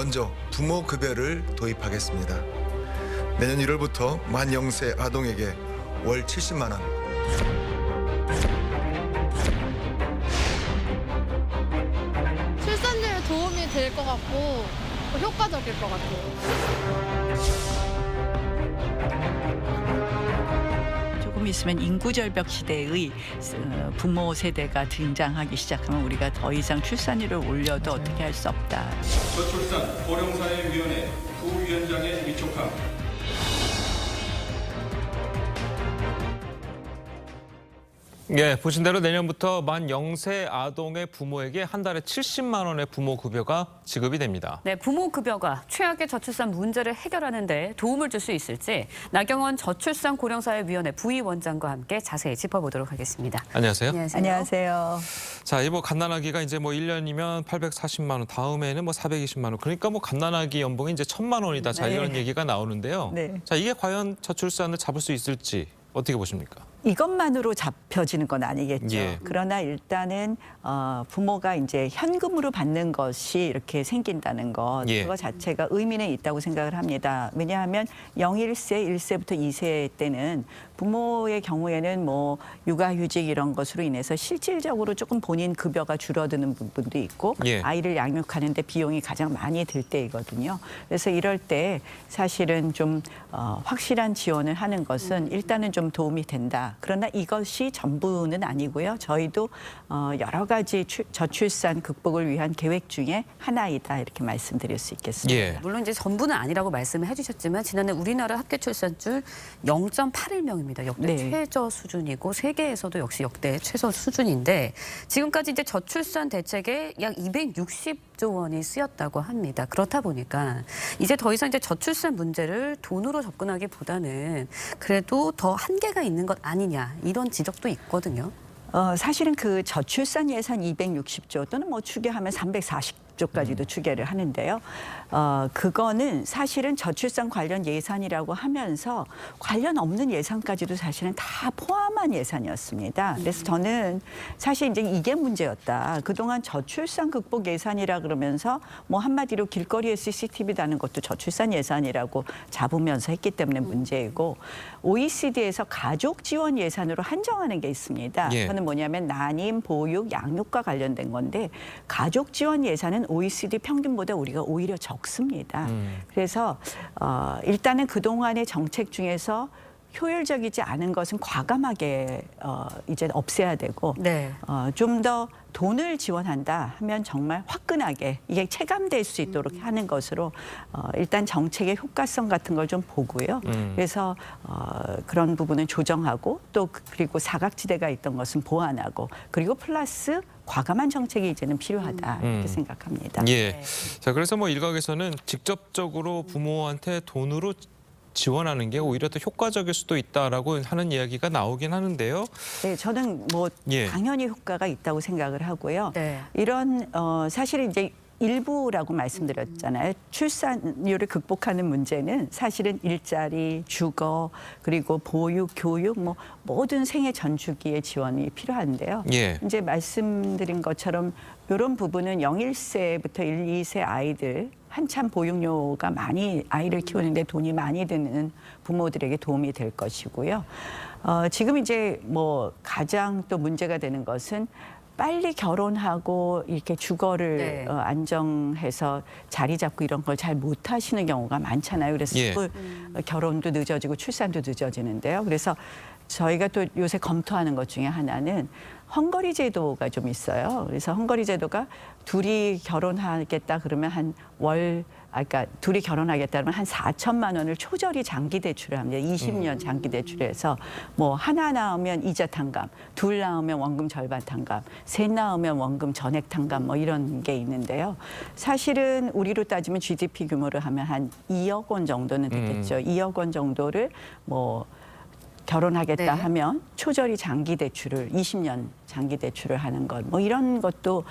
먼저 부모급여를 도입하겠습니다. 내년 1월부터 만 0세 아동에게 월 70만 원, 출산율 도움이 될 것 같고 효과적일 것 같아요. 조금 있으면 인구절벽 시대의 부모 세대가 등장하기 시작하면 우리가 더 이상 출산율을 올려도 어떻게 할 수 없다. 저출산 고령사회위원회 부위원장의 위촉함. 예, 보신 대로 내년부터 만 0세 아동의 부모에게 한 달에 70만 원의 부모급여가 지급이 됩니다. 네, 부모급여가 최악의 저출산 문제를 해결하는 데 도움을 줄 수 있을지 나경원 저출산 고령사회위원회 부위원장과 함께 자세히 짚어보도록 하겠습니다. 안녕하세요. 안녕하세요. 자, 이 갓난아기가 이제 1년이면 840만 원, 다음에는 420만 원. 그러니까 갓난아기 연봉이 이제 1,000만 원이다. 자, 이런 얘기가 나오는데요. 네. 자, 이게 과연 저출산을 잡을 수 있을지 어떻게 보십니까? 이것만으로 잡혀지는 건 아니겠죠. 예. 그러나 일단은 부모가 이제 현금으로 받는 것이 이렇게 생긴다는 것, 예. 그거 자체가 의미는 있다고 생각을 합니다. 왜냐하면 0-1세, 1세부터 2세 때는 부모의 경우에는 육아휴직 이런 것으로 인해서 실질적으로 조금 본인 급여가 줄어드는 부분도 있고 예. 아이를 양육하는 데 비용이 가장 많이 들 때이거든요. 그래서 이럴 때 사실은 좀 확실한 지원을 하는 것은 일단은 좀 도움이 된다. 그러나 이것이 전부는 아니고요. 저희도 여러 가지 저출산 극복을 위한 계획 중에 하나이다 이렇게 말씀드릴 수 있겠습니다. 예. 물론 이제 전부는 아니라고 말씀을 해주셨지만 지난해 우리나라 합계 출산율 0.81명입니다. 역대 네. 최저 수준이고 세계에서도 역시 역대 최저 수준인데 지금까지 이제 저출산 대책에 약 260조 원이 쓰였다고 합니다. 그렇다 보니까 이제 더 이상 이제 저출산 문제를 돈으로 접근하기보다는 그래도 더 한계가 있는 것 아니냐 이런 지적도 있거든요. 사실은 그 저출산 예산 260조 또는 추계하면 340조까지도 추계를 하는데요. 그거는 사실은 저출산 관련 예산이라고 하면서 관련 없는 예산까지도 사실은 다 포함한 예산이었습니다. 그래서 저는 사실 이제 이게 문제였다. 그동안 저출산 극복 예산이라 그러면서 한마디로 길거리에 CCTV 다는 것도 저출산 예산이라고 잡으면서 했기 때문에 문제이고 OECD에서 가족 지원 예산으로 한정하는 게 있습니다. 예. 그거는 뭐냐면 난임, 보육, 양육과 관련된 건데 가족 지원 예산은 OECD 평균보다 우리가 오히려 적습니다. 그래서 일단은 그동안의 정책 중에서 효율적이지 않은 것은 과감하게 이제 없애야 되고 네. 좀 더 돈을 지원한다 하면 정말 화끈하게 이게 체감될 수 있도록 하는 것으로 일단 정책의 효과성 같은 걸 좀 보고요. 그래서 그런 부분은 조정하고 또 그리고 사각지대가 있던 것은 보완하고 그리고 플러스 과감한 정책이 이제는 필요하다 이렇게 생각합니다. 예. 자, 그래서 일각에서는 직접적으로 부모한테 돈으로 지원하는 게 오히려 더 효과적일 수도 있다라고 하는 이야기가 나오긴 하는데요. 네, 저는 예. 당연히 효과가 있다고 생각을 하고요. 네. 이런 사실은 이제 일부라고 말씀드렸잖아요. 출산율을 극복하는 문제는 사실은 일자리, 주거, 그리고 보육, 교육, 모든 생애 전주기의 지원이 필요한데요. 예. 이제 말씀드린 것처럼 이런 부분은 0-1세부터 1-2세 아이들 한참 보육료가 많이 아이를 키우는데 돈이 많이 드는 부모들에게 도움이 될 것이고요. 지금 이제 가장 또 문제가 되는 것은 빨리 결혼하고 이렇게 주거를 네. 안정해서 자리 잡고 이런 걸 잘 못하시는 경우가 많잖아요. 그래서 예. 또 결혼도 늦어지고 출산도 늦어지는데요. 그래서 저희가 또 요새 검토하는 것 중에 하나는 헝거리 제도가 좀 있어요. 그래서 헝거리 제도가 둘이 결혼하겠다 그러면 그러니까 둘이 결혼하겠다면 한 4천만 원을 초절이 장기 대출을 합니다. 20년 장기 대출해서 하나 낳으면 이자 탕감, 둘 낳으면 원금 절반 탕감, 셋 낳으면 원금 전액 탕감 이런 게 있는데요. 사실은 우리로 따지면 GDP 규모를 하면 한 2억 원 정도는 되겠죠. 2억 원 정도를 결혼하겠다 네. 하면 초절이 장기 대출을 20년 장기 대출을 하는 것 이런 것도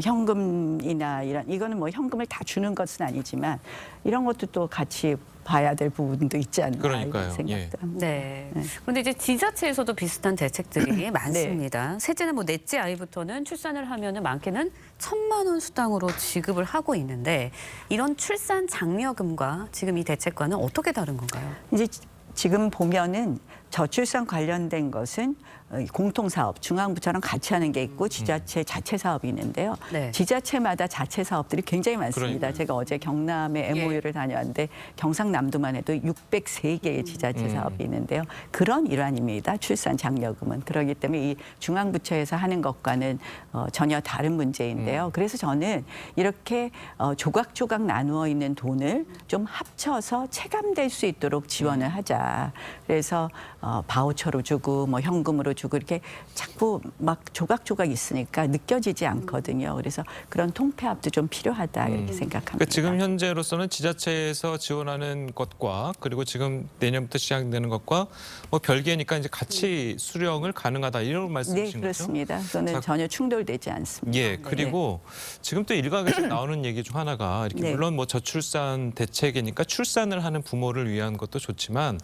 현금이나 이거는 현금을 다 주는 것은 아니지만 이런 것도 또 같이 봐야 될 부분도 있지 않나 그러니까요. 이런 생각도 예. 합니다. 네. 그런데 이제 지자체에서도 비슷한 대책들이 많습니다. 셋째나 뭐 넷째 아이부터는 출산을 하면은 많게는 1,000만 원 수당으로 지급을 하고 있는데 이런 출산 장려금과 지금 이 대책과는 어떻게 다른 건가요? 이제 지금 보면은 저출산 관련된 것은 공통사업, 중앙부처랑 같이 하는 게 있고 지자체 자체 사업이 있는데요. 네. 지자체마다 자체 사업들이 굉장히 많습니다. 그러니까요. 제가 어제 경남에 MOU를 다녀왔는데 경상남도만 해도 603개의 지자체 사업이 있는데요. 그런 일환입니다. 출산 장려금은. 그렇기 때문에 이 중앙부처에서 하는 것과는 전혀 다른 문제인데요. 그래서 저는 이렇게 조각조각 나누어 있는 돈을 좀 합쳐서 체감될 수 있도록 지원을 하자. 그래서 바우처로 주고 뭐 현금으로 주고 이렇게 자꾸 막 조각조각 있으니까 느껴지지 않거든요. 그래서 그런 통폐합도 좀 필요하다 이렇게 생각합니다. 그러니까 지금 현재로서는 지자체에서 지원하는 것과 그리고 지금 내년부터 시작되는 것과 뭐 별개니까 이제 같이 수령을 가능하다 이런 네, 말씀이신 거죠? 그렇습니다. 저는 자, 전혀 충돌되지 않습니다. 예, 그리고 지금 또 일각에서 나오는 얘기 중 하나가 이렇게 네. 물론 뭐 저출산 대책이니까 출산을 하는 부모를 위한 것도 좋지만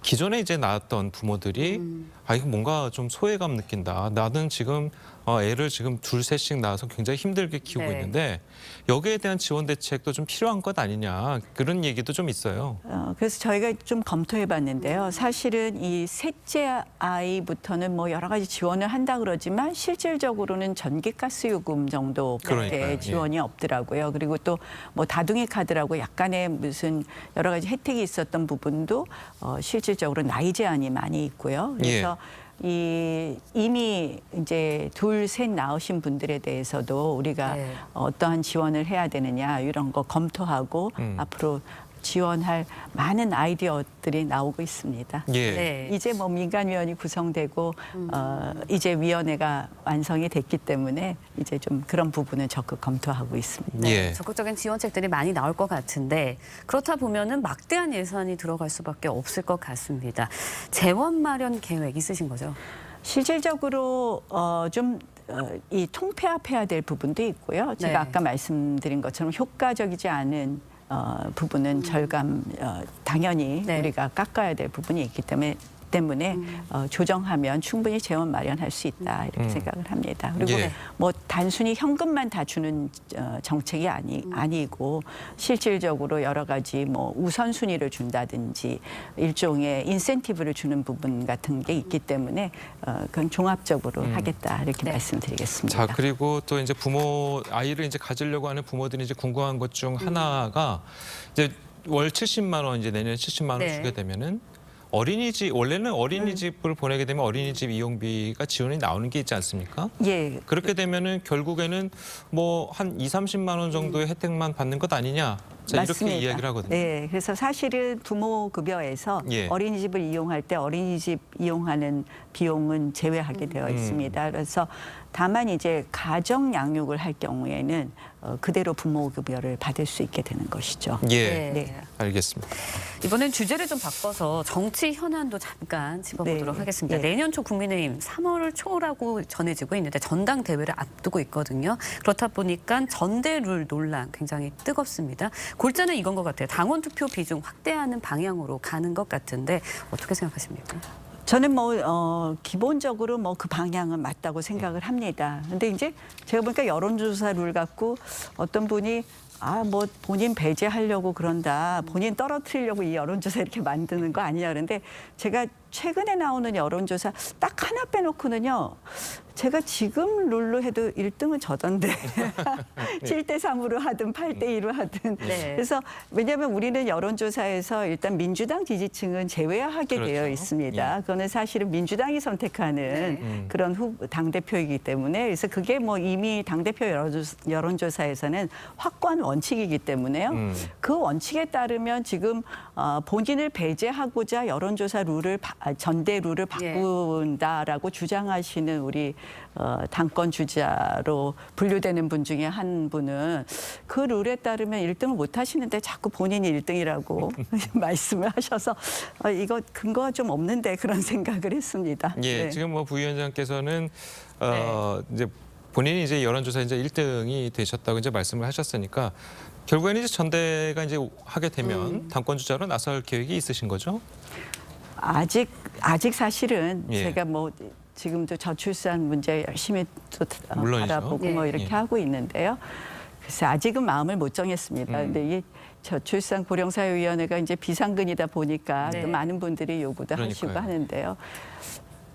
기존에 이제 낳았던 부모들이 아 이거 뭔가 좀 소외감 느낀다. 나는 지금 애를 지금 둘 셋씩 낳아서 굉장히 힘들게 키우고 네. 있는데 여기에 대한 지원 대책도 좀 필요한 것 아니냐 그런 얘기도 좀 있어요. 그래서 저희가 좀 검토해봤는데요. 사실은 이 셋째 아이부터는 뭐 여러 가지 지원을 한다 그러지만 실질적으로는 전기가스 요금 정도밖에 그러니까요. 지원이 없더라고요. 그리고 또 뭐 다둥이 카드라고 약간의 무슨 여러 가지 혜택이 있었던 부분도 실질적으로 나이 제한이 많이 있고요. 그래서 이미 이제 둘, 셋 낳으신 분들에 대해서도 우리가 네. 어떠한 지원을 해야 되느냐 이런 거 검토하고 앞으로 지원할 많은 아이디어들이 나오고 있습니다. 예. 네. 이제 뭐 민간위원이 구성되고 이제 위원회가 완성이 됐기 때문에 이제 좀 그런 부분은 적극 검토하고 있습니다. 예. 적극적인 지원책들이 많이 나올 것 같은데 그렇다 보면은 막대한 예산이 들어갈 수밖에 없을 것 같습니다. 재원 마련 계획 있으신 거죠? 실질적으로 이 통폐합해야 될 부분도 있고요. 제가 네. 아까 말씀드린 것처럼 효과적이지 않은 부분은 절감 당연히 네. 우리가 깎아야 될 부분이 있기 때문에 조정하면 충분히 재원 마련할 수 있다 이렇게 생각을 합니다. 그리고 예. 뭐 단순히 현금만 다 주는 정책이 아니고 실질적으로 여러 가지 뭐 우선순위를 준다든지 일종의 인센티브를 주는 부분 같은 게 있기 때문에 그건 종합적으로 하겠다 이렇게 네. 말씀드리겠습니다. 자 그리고 또 이제 아이를 이제 가지려고 하는 부모들이 이제 궁금한 것 중 하나가 이제 월 70만 원 이제 내년에 70만 원 네. 주게 되면은 원래는 어린이집을 보내게 되면 어린이집 이용비가 지원이 나오는 게 있지 않습니까? 예, 그렇게 되면은 결국에는 뭐 한 20-30만 원 정도의 혜택만 받는 것 아니냐? 자, 이렇게 맞습니다. 이야기를 하거든요. 네, 그래서 사실은 부모 급여에서 예. 어린이집을 이용할 때 어린이집 이용하는 비용은 제외하게 되어 있습니다. 그래서 다만 이제 가정 양육을 할 경우에는 그대로 부모 급여를 받을 수 있게 되는 것이죠. 예, 네. 알겠습니다. 이번엔 주제를 좀 바꿔서 정치 현안도 잠깐 짚어보도록 네. 하겠습니다. 네. 내년 초 국민의힘 3월 초라고 전해지고 있는데 전당대회를 앞두고 있거든요. 그렇다 보니까 전대룰 논란 굉장히 뜨겁습니다. 골자는 이건 것 같아요. 당원 투표 비중 확대하는 방향으로 가는 것 같은데 어떻게 생각하십니까? 저는 뭐 기본적으로 뭐 그 방향은 맞다고 생각을 합니다. 근데 이제 제가 보니까 여론조사 룰 갖고 어떤 분이 뭐 본인 배제하려고 그런다. 본인 떨어뜨리려고 이 여론조사 이렇게 만드는 거 아니냐 그런데 제가 최근에 나오는 여론조사 딱 하나 빼놓고는요. 제가 지금 룰로 해도 1등은 저던데 7대 3으로 하든 8대 2로 하든 네. 그래서 왜냐하면 우리는 여론조사에서 일단 민주당 지지층은 제외하게 그렇죠. 되어 있습니다. 예. 그거는 사실은 민주당이 선택하는 그런 당대표이기 때문에 그래서 그게 뭐 이미 당대표 여론조사에서는 확고한 원칙이기 때문에요. 그 원칙에 따르면 지금 본인을 배제하고자 여론조사 룰을 전대 룰을 바꾼다라고 주장하시는 우리 당권 주자로 분류되는 분 중에 한 분은 그 룰에 따르면 1등을 못 하시는데 자꾸 본인이 1등이라고 말씀을 하셔서 이거 근거가 좀 없는데 그런 생각을 했습니다. 예, 네. 지금 뭐 부위원장께서는 이제 본인이 이제 여론조사 이제 1등이 되셨다고 이제 말씀을 하셨으니까 결국에는 이제 전대가 이제 하게 되면 당권 주자로 나설 계획이 있으신 거죠? 아직 사실은 예. 제가 뭐 지금도 저출산 문제 열심히 또 물론이죠. 알아보고 뭐 이렇게 예. 하고 있는데요. 글쎄 아직은 마음을 못 정했습니다. 근데 이 저출산 고령사회위원회가 이제 비상근이다 보니까 네. 또 많은 분들이 요구도 하시고 그러니까요. 하는데요.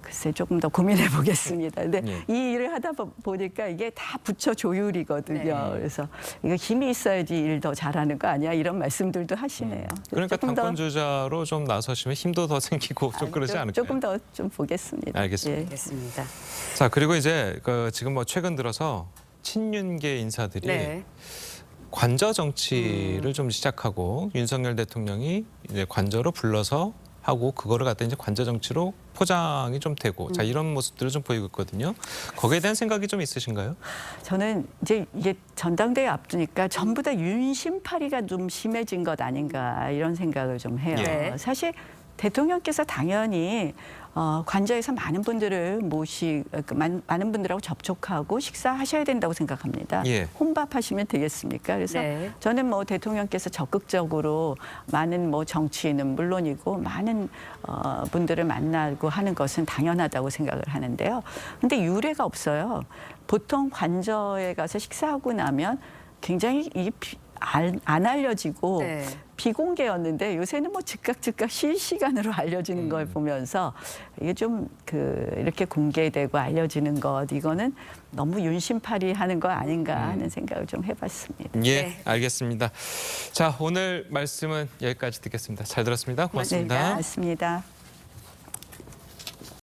글쎄 조금 더 고민해 보겠습니다. 근데 예. 이 일을 하다 보니까 이게 다 부처 조율이거든요. 네. 그래서 이거 힘이 있어야지 일 더 잘하는 거 아니야? 이런 말씀들도 하시네요. 그러니까 조금 더 당권 주자로 좀 나서시면 힘도 더 생기고 좀 그러지 않을까요? 조금 더 좀 보겠습니다. 알겠습니다. 예. 알겠습니다. 자, 그리고 이제 지금 뭐 최근 들어서 친윤계 인사들이 네. 관저 정치를 좀 시작하고 윤석열 대통령이 이제 관저로 불러서 하고 그거를 갖다 이제 관저 정치로 포장이 좀 되고 자 이런 모습들을 좀 보이고 있거든요. 거기에 대한 생각이 좀 있으신가요? 저는 이제 이게 전당대회 앞두니까 전부 다 윤심파리가 좀 심해진 것 아닌가 이런 생각을 좀 해요. 네. 사실 대통령께서 당연히 관저에서 많은 분들을 많은 분들하고 접촉하고 식사하셔야 된다고 생각합니다. 예. 혼밥하시면 되겠습니까? 그래서 네. 저는 뭐 대통령께서 적극적으로 많은 뭐 정치인은 물론이고 많은 분들을 만나고 하는 것은 당연하다고 생각을 하는데요. 근데 유례가 없어요. 보통 관저에 가서 식사하고 나면 굉장히 안 알려지고 네. 비공개였는데 요새는 뭐 즉각 실시간으로 알려지는 걸 보면서 이게 좀 이렇게 공개되고 알려지는 것 이거는 너무 윤심파리 하는 거 아닌가 하는 생각을 좀 해봤습니다. 예, 네. 알겠습니다. 자, 오늘 말씀은 여기까지 듣겠습니다. 잘 들었습니다. 고맙습니다. 네, 고맙습니다.